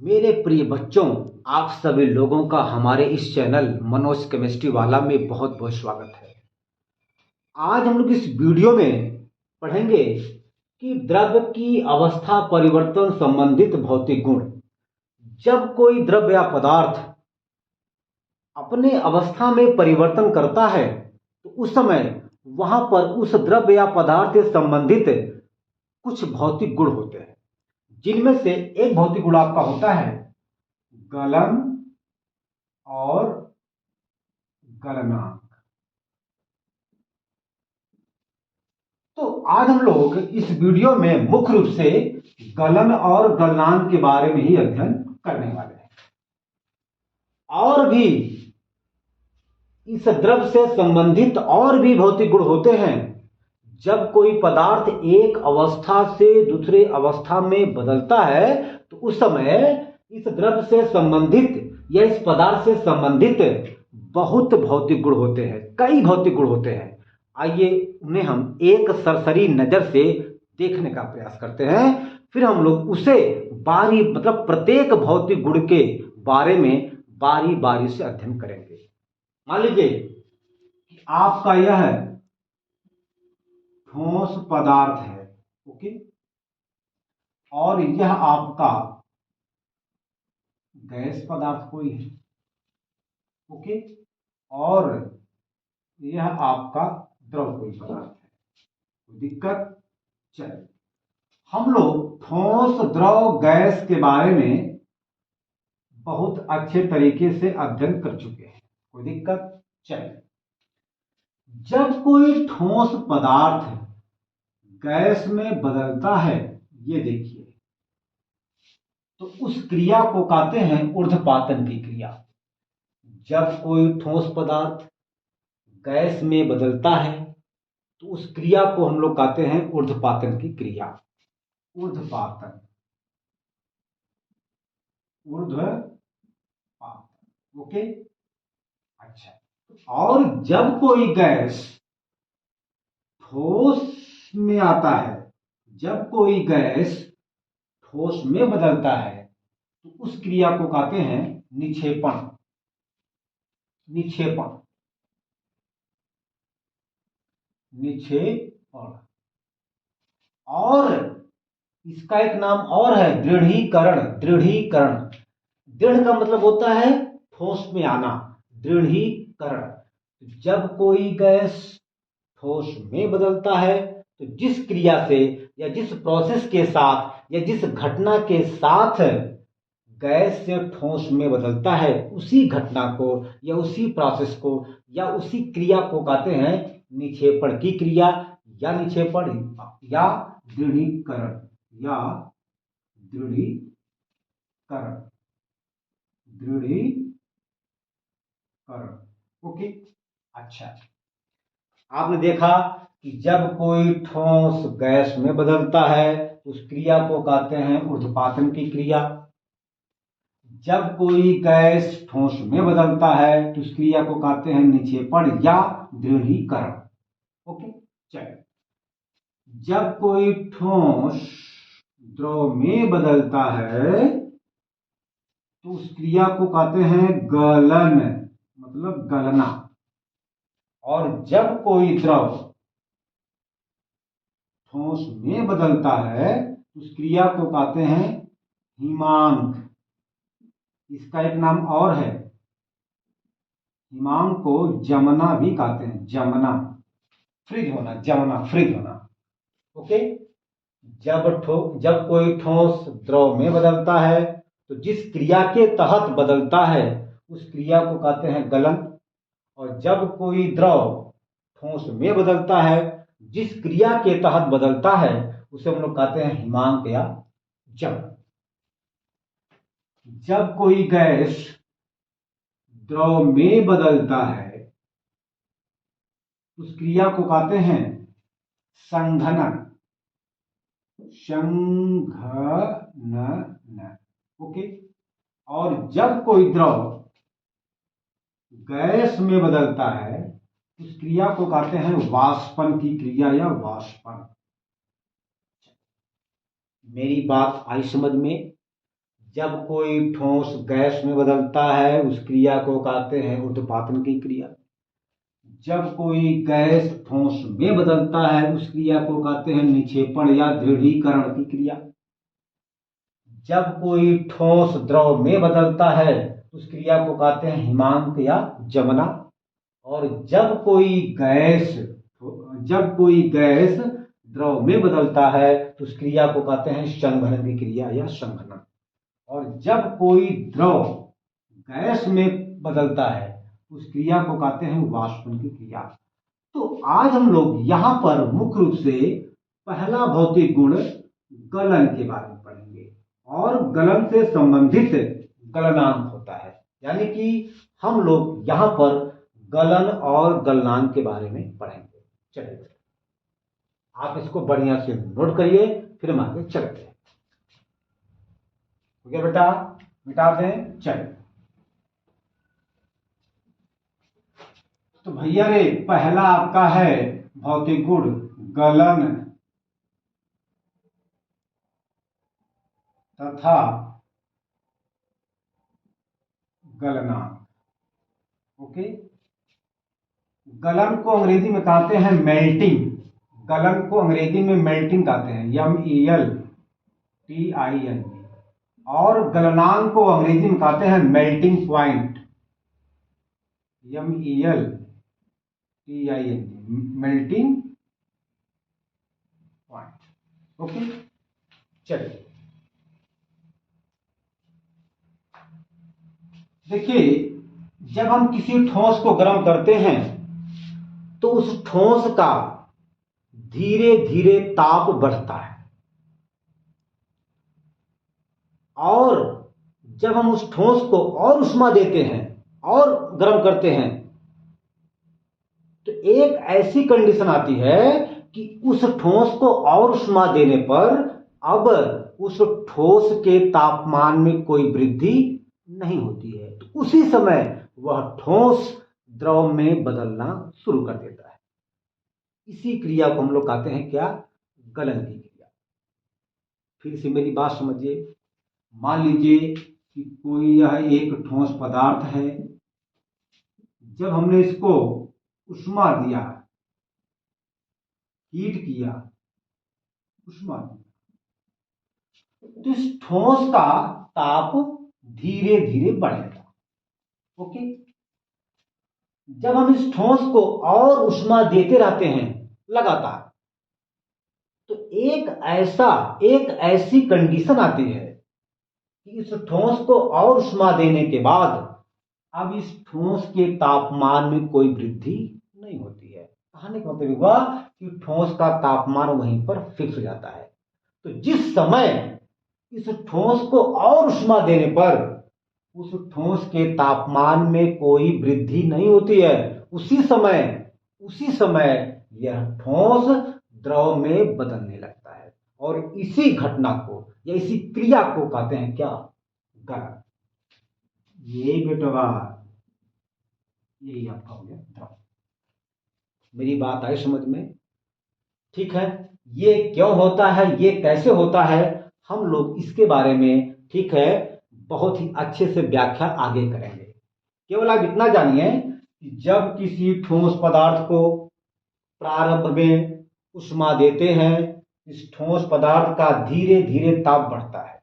मेरे प्रिय बच्चों, आप सभी लोगों का हमारे इस चैनल मनोज केमिस्ट्री वाला में बहुत बहुत स्वागत है। आज हम लोग इस वीडियो में पढ़ेंगे कि द्रव्य की अवस्था परिवर्तन संबंधित भौतिक गुण। जब कोई द्रव्य या पदार्थ अपने अवस्था में परिवर्तन करता है तो उस समय वहां पर उस द्रव्य या पदार्थ से संबंधित कुछ भौतिक गुण होते हैं, जिनमें से एक भौतिक गुण आपका होता है गलन और गलनांक। तो आज हम लोग इस वीडियो में मुख्य रूप से गलन और गलनांक के बारे में ही अध्ययन करने वाले हैं। और भी इस द्रव्य से संबंधित और भी भौतिक गुण होते हैं। जब कोई पदार्थ एक अवस्था से दूसरे अवस्था में बदलता है तो उस समय इस द्रव्य से संबंधित या इस पदार्थ से संबंधित बहुत भौतिक गुण होते हैं, कई भौतिक गुण होते हैं। आइए उन्हें हम एक सरसरी नजर से देखने का प्रयास करते हैं, फिर हम लोग उसे प्रत्येक भौतिक गुण के बारे में बारी बारी से अध्ययन करेंगे। मान लीजिए कि आपका यह ठोस पदार्थ है, ओके, और यह आपका गैस पदार्थ कोई है, ओके, और यह आपका द्रव कोई पदार्थ है। कोई दिक्कत? चलिए, हम लोग ठोस द्रव गैस के बारे में बहुत अच्छे तरीके से अध्ययन कर चुके हैं। कोई दिक्कत? चलिए, जब कोई ठोस पदार्थ गैस में बदलता है, ये देखिए, तो उस क्रिया को कहते हैं ऊर्ध्वपातन की क्रिया। जब कोई ठोस पदार्थ गैस में बदलता है तो उस क्रिया को हम लोग कहते हैं ऊर्ध्वपातन की क्रिया। ऊर्ध्वपातन, ऊर्ध्वपातन, ओके। अच्छा, और जब कोई गैस ठोस में आता है, जब कोई गैस ठोस में बदलता है तो उस क्रिया को कहते हैं निक्षेपण। निक्षेपण, निक्षेपण। और इसका एक नाम और है दृढ़ीकरण। दृढ़ीकरण, दृढ़ का मतलब होता है ठोस में आना, दृढ़ीकरण। जब कोई गैस ठोस में बदलता है तो जिस क्रिया से या जिस प्रोसेस के साथ या जिस घटना के साथ गैस से ठोस में बदलता है, उसी घटना को या उसी प्रोसेस को या उसी क्रिया को कहते हैं निक्षेपण की क्रिया, या निक्षेपण, या दृढ़ीकरण, या दृढ़ीकरण, दृढ़ीकरण, ओके। अच्छा, आपने देखा कि जब कोई ठोस गैस में बदलता है उस क्रिया को कहते हैं ऊर्ध्वपातन की क्रिया। जब कोई गैस ठोस में बदलता है तो उस क्रिया को कहते हैं निक्षेपण या दृढ़ीकरण, ओके। चलिए, जब कोई ठोस द्रव में बदलता है तो उस क्रिया को कहते हैं गलन, मतलब गलना। और जब कोई द्रव ठोस में बदलता है तो उस क्रिया को कहते हैं हिमांक। इसका एक नाम और है, हिमांक को जमना भी कहते हैं, जमना, फ्रीज होना, जमना, फ्रीज होना, ओके। जब कोई ठोस द्रव में बदलता है तो जिस क्रिया के तहत बदलता है उस क्रिया को कहते हैं गलन। और जब कोई द्रव ठोस में बदलता है, जिस क्रिया के तहत बदलता है उसे हम लोग कहते हैं हिमांक या जमन। जब कोई गैस द्रव में बदलता है उस क्रिया को कहते हैं संघनन, संघनन, ओके। और जब कोई द्रव गैस में बदलता है उस क्रिया को कहते हैं वाष्पन की क्रिया या वाष्पन। मेरी बात आई समझ में? जब कोई ठोस गैस में बदलता है उस क्रिया को कहते हैं ऊर्ध्वपातन की क्रिया। जब कोई गैस ठोस में बदलता है उस क्रिया को कहते हैं निक्षेपण या दृढ़ीकरण की क्रिया। जब कोई ठोस द्रव में बदलता है उस क्रिया को कहते हैं हिमांक या जमना। और जब कोई गैस द्रव में बदलता है तो उस क्रिया को कहते हैं संघनन की क्रिया या संघनन। और जब कोई द्रव गैस में बदलता है उस क्रिया को कहते हैं वाष्पन की क्रिया। तो आज हम लोग यहाँ पर मुख्य रूप से पहला भौतिक गुण गलन के बारे में पढ़ेंगे और गलन से संबंधित गलनांक होता है, यानी कि हम लोग यहाँ पर गलन और गलनांक के बारे में पढ़ेंगे। चलिए आप इसको बढ़िया से नोट करिए, फिर हम आगे चलते हैं। ठीक है बेटा, मिटा दें। चलिए तो भैया रे पहला आपका है भौतिक गुण गलन तथा गलनांक। ओके, गलन को अंग्रेजी में कहते हैं मेल्टिंग। गलन को अंग्रेजी में मेल्टिंग कहते हैं, MELTING। और गलनांक को अंग्रेजी में कहते हैं melting point, MELTING, melting point. Okay, चलिए देखिए, जब हम किसी ठोस को गर्म करते हैं तो उस ठोस का धीरे धीरे ताप बढ़ता है, और जब हम उस ठोस को और उष्मा देते हैं और गर्म करते हैं तो एक ऐसी कंडीशन आती है कि उस ठोस को और उष्मा देने पर अब उस ठोस के तापमान में कोई वृद्धि नहीं होती है, तो उसी समय वह ठोस द्रव में बदलना शुरू कर देता है। इसी क्रिया को हम लोग कहते हैं क्या? गलन की क्रिया। फिर से मेरी बात समझिए। मान लीजिए कि कोई यह एक ठोस पदार्थ है, जब हमने इसको उष्मा दिया, हीट किया, उष्मा दिया, तो इस ठोस का ताप धीरे धीरे बढ़ेगा। ओके, जब हम इस ठोस को और उष्मा देते रहते हैं लगातार, तो एक ऐसी कंडीशन आती है कि इस ठोस को और उष्मा देने के बाद अब इस ठोस के तापमान में कोई वृद्धि नहीं होती है। कहने का मतलब हुआ कि ठोस का तापमान वहीं पर फिक्स हो जाता है। तो जिस समय इस ठोस को और उष्मा देने पर उस ठोस के तापमान में कोई वृद्धि नहीं होती है, उसी समय यह ठोस द्रव में बदलने लगता है। और इसी घटना को या इसी क्रिया को कहते हैं क्या? गलन। ये बेटवा यही आपका हो गया द्रव। मेरी बात आई समझ में? ठीक है, ये क्यों होता है, ये कैसे होता है, हम लोग इसके बारे में ठीक है बहुत ही अच्छे से व्याख्या आगे करेंगे। केवल आप इतना जानिए कि जब किसी ठोस पदार्थ को प्रारंभ में उष्मा देते हैं, इस ठोस पदार्थ का धीरे धीरे ताप बढ़ता है,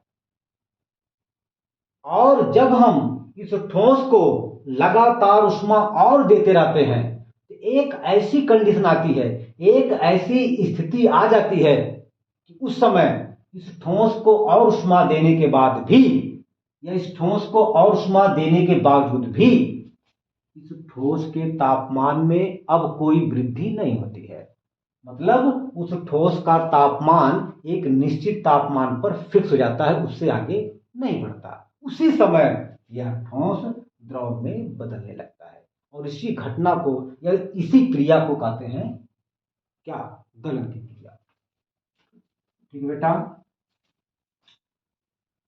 और जब हम इस ठोस को लगातार उष्मा और देते रहते हैं तो एक ऐसी कंडीशन आती है, एक ऐसी स्थिति आ जाती है कि उस समय इस ठोस को और उष्मा देने के बाद भी, या इस ठोस को और उष्मा देने के बावजूद भी इस ठोस के तापमान में अब कोई वृद्धि नहीं होती है। मतलब उस ठोस का तापमान एक निश्चित तापमान पर फिक्स हो जाता है, उससे आगे नहीं बढ़ता। उसी समय यह ठोस द्रव में बदलने लगता है, और इसी घटना को या इसी क्रिया को कहते हैं क्या? गलन की क्रिया। ठीक है बेटा,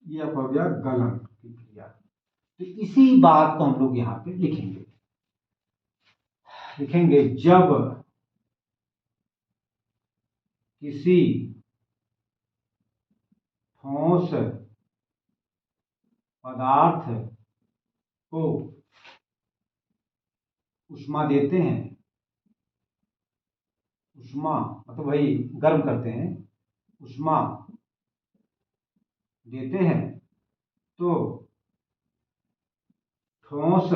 ये हो गया गलन की क्रिया। तो इसी बात को हम लोग यहां पे लिखेंगे जब किसी ठोस पदार्थ को ऊष्मा देते हैं, ऊष्मा मतलब वही गर्म करते हैं, ऊष्मा देते हैं, तो ठोस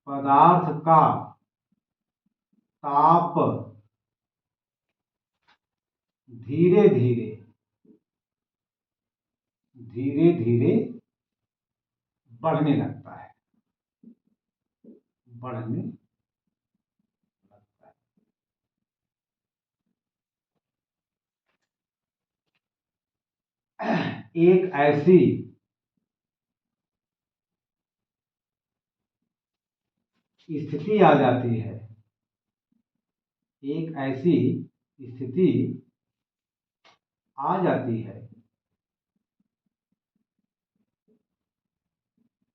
पदार्थ का ताप धीरे धीरे धीरे धीरे बढ़ने लगता है, बढ़ने लगता है। एक ऐसी स्थिति आ जाती है, एक ऐसी स्थिति आ जाती है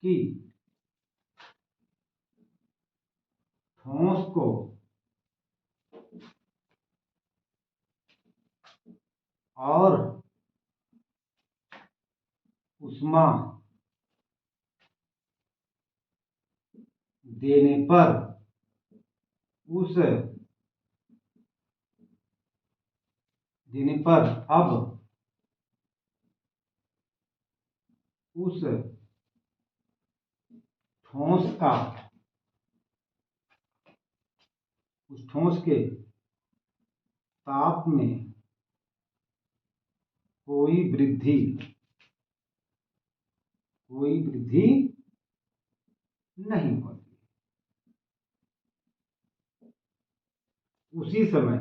कि ठोस को और ऊष्मा देने पर अब उस ठोस का उस ठोस के ताप में कोई वृद्धि नहीं होती। उसी समय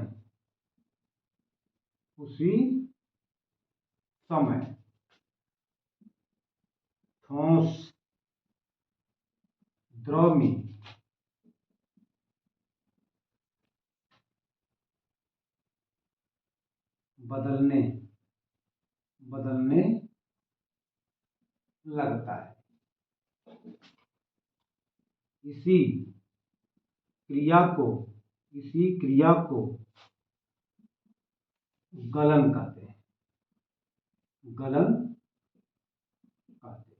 ठोस द्रव में बदलने लगता है। इसी क्रिया को गलन कहते हैं, गलन कहते हैं।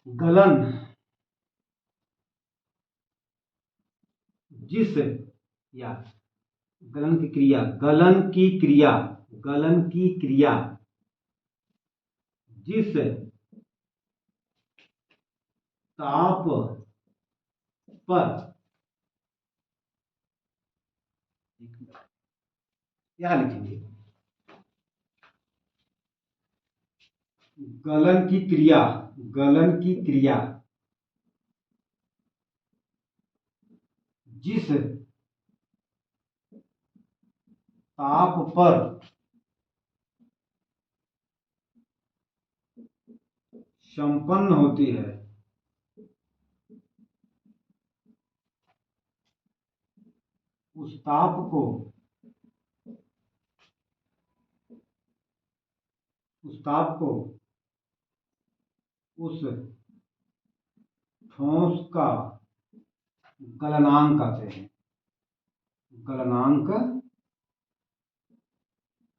गलन जिस या गलन की क्रिया जिस ताप पर यह लिखेंगे, गलन की क्रिया जिस ताप पर संपन्न होती है, उस ताप को उस ठोस का गलनांक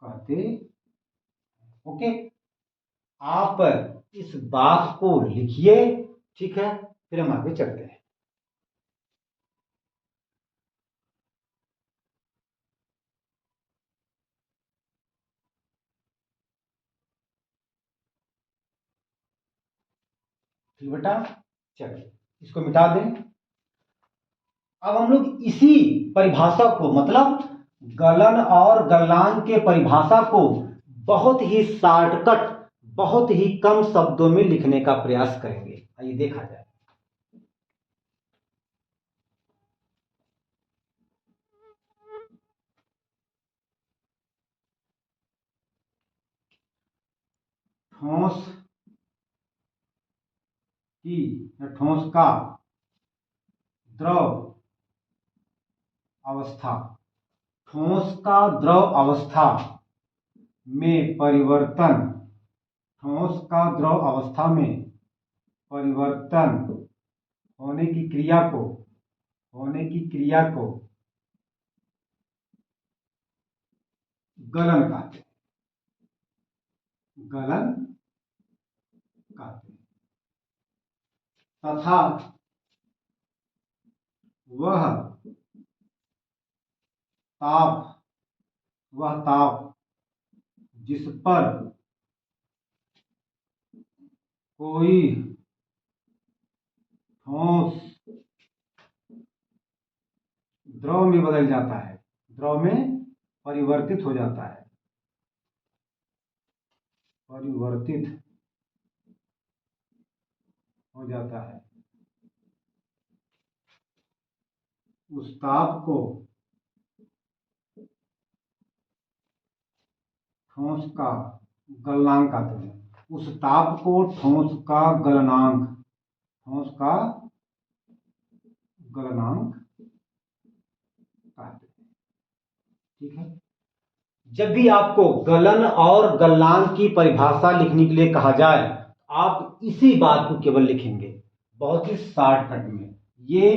कहते हैं, ओके। आप इस बात को लिखिए, ठीक है, फिर हम आगे चलते हैं। ठीक बेटा, चलिए इसको मिटा दें। अब हम लोग इसी परिभाषा को, मतलब गलन और गलनांक के परिभाषा को बहुत ही शॉर्टकट, बहुत ही कम शब्दों में लिखने का प्रयास करेंगे। आइए देखा जाए। ठोस का द्रव अवस्था, ठोस का द्रव अवस्था में परिवर्तन, ठोस का द्रव अवस्था में परिवर्तन होने की क्रिया को गलन कहते हैं। गलन कहते हैं। तथा वह ताप जिस पर कोई ठोस द्रव में बदल जाता है, द्रव में परिवर्तित हो जाता है, परिवर्तित हो जाता है, उस ताप को ठोस का गलनांक कहते हैं। उस ताप को ठोस का गलनांक कहते हैं। ठीक है। जब भी आपको गलन और गलनांक की परिभाषा लिखने के लिए कहा जाए, आप इसी बात को केवल लिखेंगे बहुत ही शॉर्टकट में। ये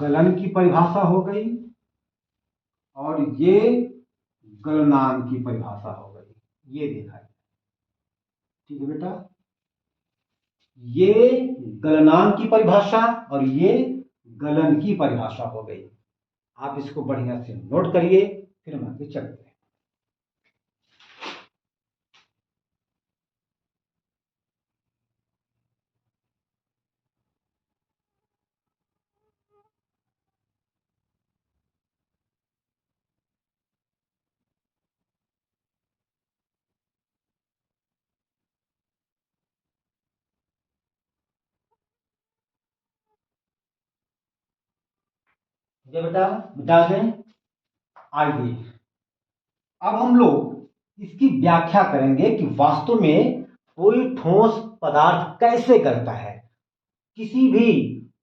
गलन की परिभाषा हो गई और ये गलनांक की परिभाषा हो गई, ये देखा। ठीक है बेटा, ये गलनांक की परिभाषा और ये गलन की परिभाषा हो गई। आप इसको बढ़िया से नोट करिए, फिर हम आगे चलते हैं। बेटा मिटा दें। आइए अब हम लोग इसकी व्याख्या करेंगे कि वास्तव में कोई ठोस पदार्थ कैसे करता है। किसी भी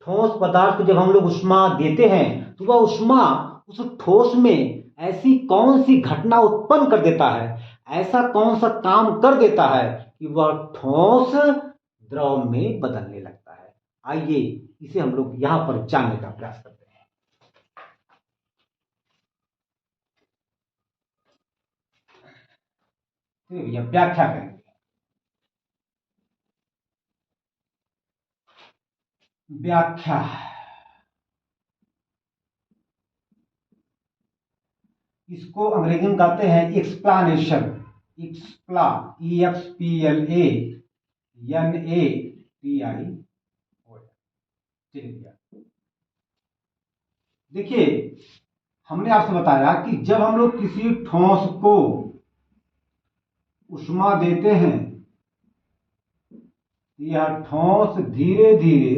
ठोस पदार्थ को जब हम लोग ऊष्मा देते हैं तो वह ऊष्मा उस ठोस में ऐसी कौन सी घटना उत्पन्न कर देता है, ऐसा कौन सा काम कर देता है कि वह ठोस द्रव में बदलने लगता है। आइए इसे हम लोग यहां पर जानने का प्रयास करते हैं। भैया व्याख्या करेंगे। व्याख्या इसको अंग्रेजी में कहते हैं एक्सप्लानेशन। देखिए हमने आपसे बताया कि जब हम लोग किसी ठोस को ऊष्मा देते हैं, यह ठोस धीरे धीरे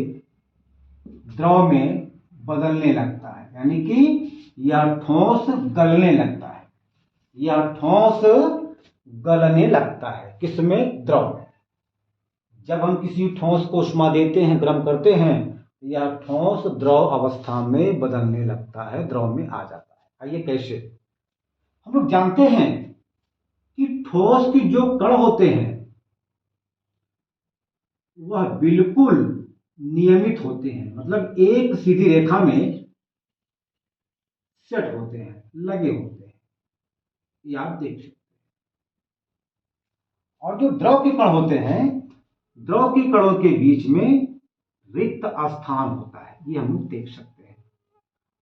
द्रव में बदलने लगता है, यानी कि यह ठोस गलने लगता है। यह ठोस गलने लगता है किसमें? द्रव में। जब हम किसी ठोस को ऊष्मा देते हैं, गर्म करते हैं, यह ठोस द्रव अवस्था में बदलने लगता है, द्रव में आ जाता है। आइए कैसे? हम लोग जानते हैं कि ठोस के जो कण होते हैं वह बिल्कुल नियमित होते हैं, मतलब एक सीधी रेखा में सेट होते हैं, लगे होते हैं, ये आप देख सकते हैं। और जो द्रव के कण होते हैं, द्रव के कणों के बीच में रिक्त स्थान होता है, ये हम लोग देख सकते हैं।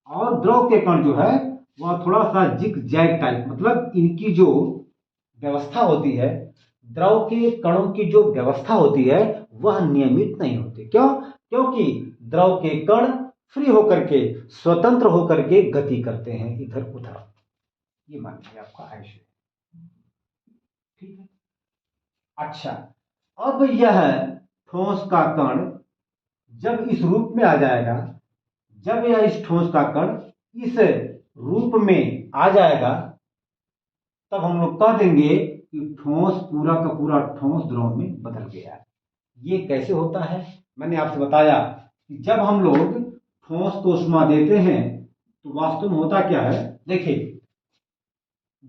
और द्रव के कण जो है वह थोड़ा सा जिग जैग टाइप, मतलब इनकी जो व्यवस्था होती है, द्रव के कणों की जो व्यवस्था होती है वह नियमित नहीं होती। क्यों? क्योंकि द्रव के कण फ्री होकर के, स्वतंत्र होकर के गति करते हैं इधर उधर। ये मान लीजिए आपका ऐसे। ठीक है। अच्छा, अब यह ठोस का कण जब इस रूप में आ जाएगा, जब यह इस ठोस का कण इस रूप में आ जाएगा, तब हम लोग कह देंगे कि ठोस पूरा का पूरा ठोस द्रव में बदल गया। ये कैसे होता है? मैंने आपसे बताया कि जब हम लोग ठोस को ऊष्मा देते हैं तो वास्तव में होता क्या है। देखिए,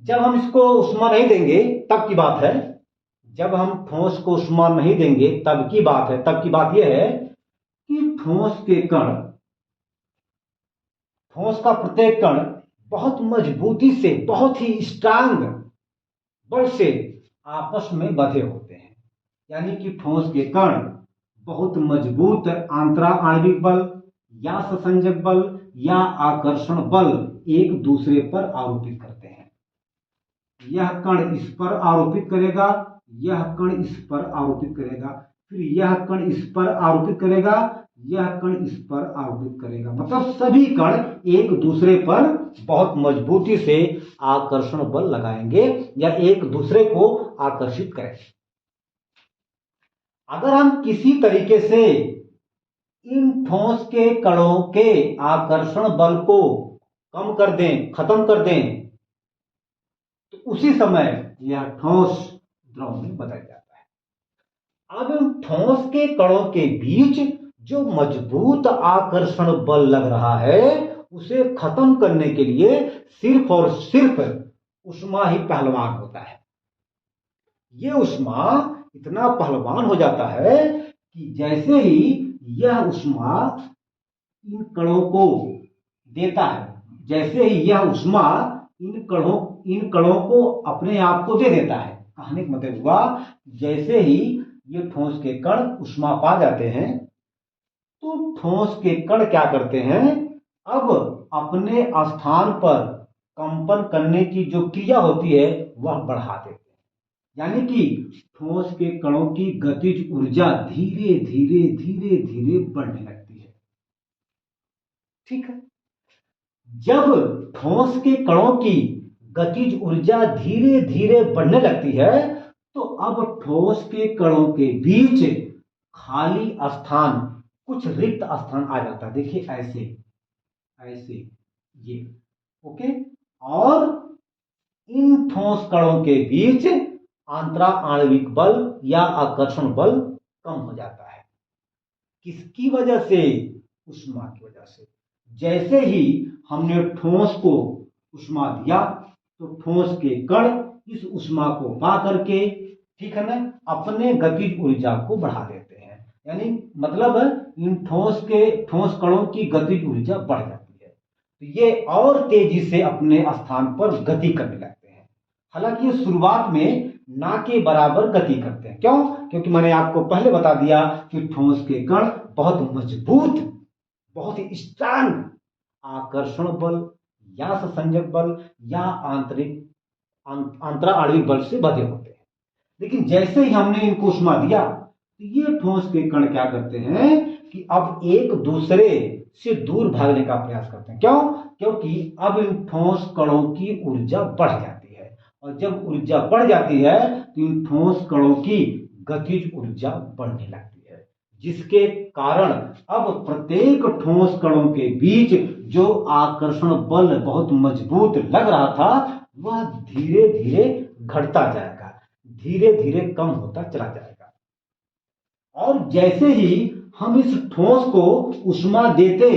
जब हम इसको ऊष्मा नहीं देंगे तब की बात है, जब हम ठोस को ऊष्मा नहीं देंगे तब की बात है। तब की बात यह है कि ठोस के कण, ठोस का प्रत्येक कण बहुत मजबूती से, बहुत ही स्ट्रांग बल से आपस में बंधे होते हैं, यानी कि ठोस के कण बहुत मजबूत आंतरा आणविक बल या ससंजक बल या आकर्षण बल एक दूसरे पर आरोपित करते हैं। यह कण इस पर आरोपित करेगा, यह कण इस पर आरोपित करेगा, फिर यह कण इस पर आरोपित करेगा, यह कण इस पर आरोपित करेगा। मतलब सभी कण एक दूसरे पर बहुत मजबूती से आकर्षण बल लगाएंगे या एक दूसरे को आकर्षित करेंगे। अगर हम किसी तरीके से इन ठोस के कणों के आकर्षण बल को कम कर दें, खत्म कर दें, तो उसी समय यह ठोस द्रव में बदल जाता है। अब इन ठोस के कणों के बीच जो मजबूत आकर्षण बल लग रहा है उसे खत्म करने के लिए सिर्फ और सिर्फ ऊष्मा ही पहलवान होता है। यह ऊष्मा इतना पहलवान हो जाता है कि जैसे ही यह ऊष्मा इन कणों को देता है, जैसे ही यह ऊष्मा इन कणों को अपने आप को दे देता है, कहने का मतलब हुआ जैसे ही ये ठोस के कण ऊष्मा पा जाते हैं तो ठोस के कण क्या करते हैं, अब अपने स्थान पर कंपन करने की जो क्रिया होती है वह बढ़ा देते हैं। यानी कि ठोस के कणों की गतिज ऊर्जा धीरे धीरे धीरे धीरे बढ़ने लगती है। ठीक है, जब ठोस के कणों की गतिज ऊर्जा धीरे धीरे बढ़ने लगती है तो अब ठोस के कणों के बीच खाली स्थान, कुछ रिक्त स्थान आ जाता है। देखिए ऐसे ऐसे ये ओके, और इन ठोस कणों के बीच आंतरा आणविक बल या आकर्षण बल कम हो जाता है। किसकी वजह से? ऊष्मा की वजह से। जैसे ही हमने ठोस को ऊष्मा दिया तो ठोस के कण इस ऊष्मा को पा करके, ठीक है ना, अपने गतिज ऊर्जा को बढ़ा देते हैं। यानी मतलब इन ठोस कणों की गतिज ऊर्जा बढ़ जाती है तो ये और तेजी से अपने स्थान पर गति करने लगते हैं। हालांकि ये शुरुआत में ना के बराबर गति करते हैं। क्यों? क्योंकि मैंने आपको पहले बता दिया कि ठोस के कण बहुत मजबूत, बहुत ही स्ट्रांग आकर्षण बल या संसंजक बल या आंतरा आणविक बल से बंधे होते हैं। लेकिन जैसे ही हमने इनको ऊष्मा दिया तो ये ठोस के कण क्या करते हैं कि अब एक दूसरे से दूर भागने का प्रयास करते हैं। क्यों? क्योंकि अब इन ठोस कणों की ऊर्जा बढ़ जाती है, और जब ऊर्जा बढ़ जाती है तो इन ठोस कणों की गतिज ऊर्जा बढ़ने लगती है, जिसके कारण अब प्रत्येक ठोस कणों के बीच जो आकर्षण बल बहुत मजबूत लग रहा था वह धीरे धीरे घटता जाएगा, धीरे धीरे कम होता चला जाएगा। और जैसे ही हम इस ठोस को ऊष्मा देते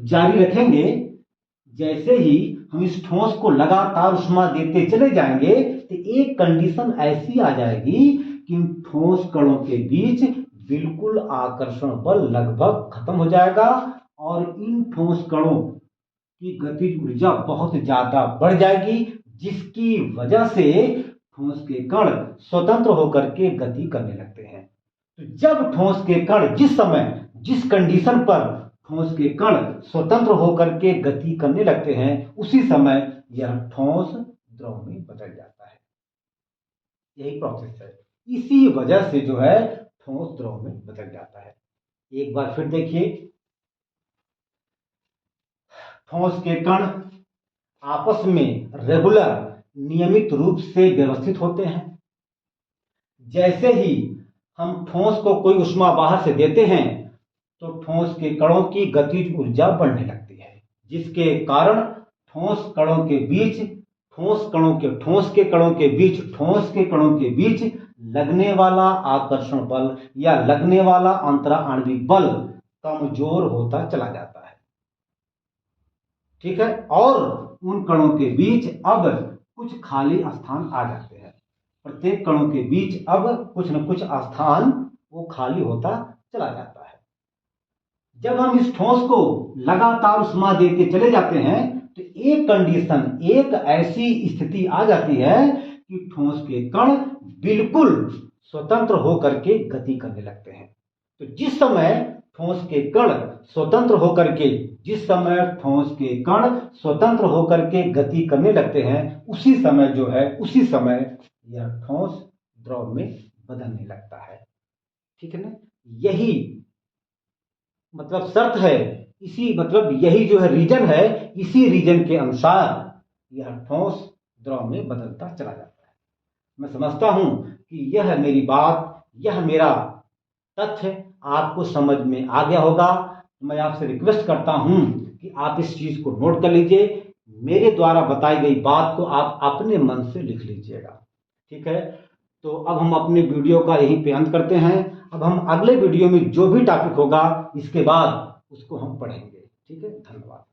जारी रखेंगे, जैसे ही हम इस ठोस को लगातार ऊष्मा देते चले जाएंगे तो एक कंडीशन ऐसी आ जाएगी कि इन ठोस कणों के बीच बिल्कुल आकर्षण बल लगभग खत्म हो जाएगा और इन ठोस कणों की गतिज ऊर्जा बहुत ज्यादा बढ़ जाएगी, जिसकी वजह से ठोस के कण स्वतंत्र होकर के गति करने लगते हैं। तो जब ठोस के कण जिस समय जिस कंडीशन पर ठोस के कण स्वतंत्र होकर के गति करने लगते हैं उसी समय यह ठोस द्रव में बदल जाता है। यही प्रोसेस है, इसी वजह से जो है ठोस द्रव में बदल जाता है। एक बार फिर देखिए, ठोस के कण आपस में रेगुलर नियमित रूप से व्यवस्थित होते हैं। जैसे ही हम ठोस को कोई ऊष्मा बाहर से देते हैं तो ठोस के कणों की गतिज ऊर्जा बढ़ने लगती है, जिसके कारण ठोस कणों के बीच ठोस के कणों के बीच लगने वाला आकर्षण बल या लगने वाला अंतरा आणविक बल कमजोर होता चला जाता है। ठीक है, और उन कणों के बीच अब कुछ खाली स्थान आ जाते हैं। प्रत्येक कणों के बीच अब कुछ न कुछ स्थान वो खाली होता चला जाता है। जब हम इस ठोस को लगातार ऊष्मा देते चले जाते हैं तो एक कंडीशन, एक ऐसी स्थिति आ जाती है कि ठोस के कण बिल्कुल स्वतंत्र होकर के गति करने लगते हैं। तो जिस समय ठोस के कण स्वतंत्र होकर के गति करने लगते हैं, उसी समय यह ठोस द्रव में बदलने लगता है। ठीक है ना, यही मतलब शर्त है, यही जो है रीजन है, इसी रीजन के अनुसार यह ठोस द्रव में बदलता चला जाता है। मैं समझता हूं कि यह मेरी बात, यह मेरा तथ्य आपको समझ में आ गया होगा। मैं आपसे रिक्वेस्ट करता हूं कि आप इस चीज को नोट कर लीजिए, मेरे द्वारा बताई गई बात को आप अपने मन से लिख लीजिएगा। ठीक है, तो अब हम अपने वीडियो का यहीं पे अंत करते हैं। अब हम अगले वीडियो में जो भी टॉपिक होगा इसके बाद उसको हम पढ़ेंगे। ठीक है, धन्यवाद।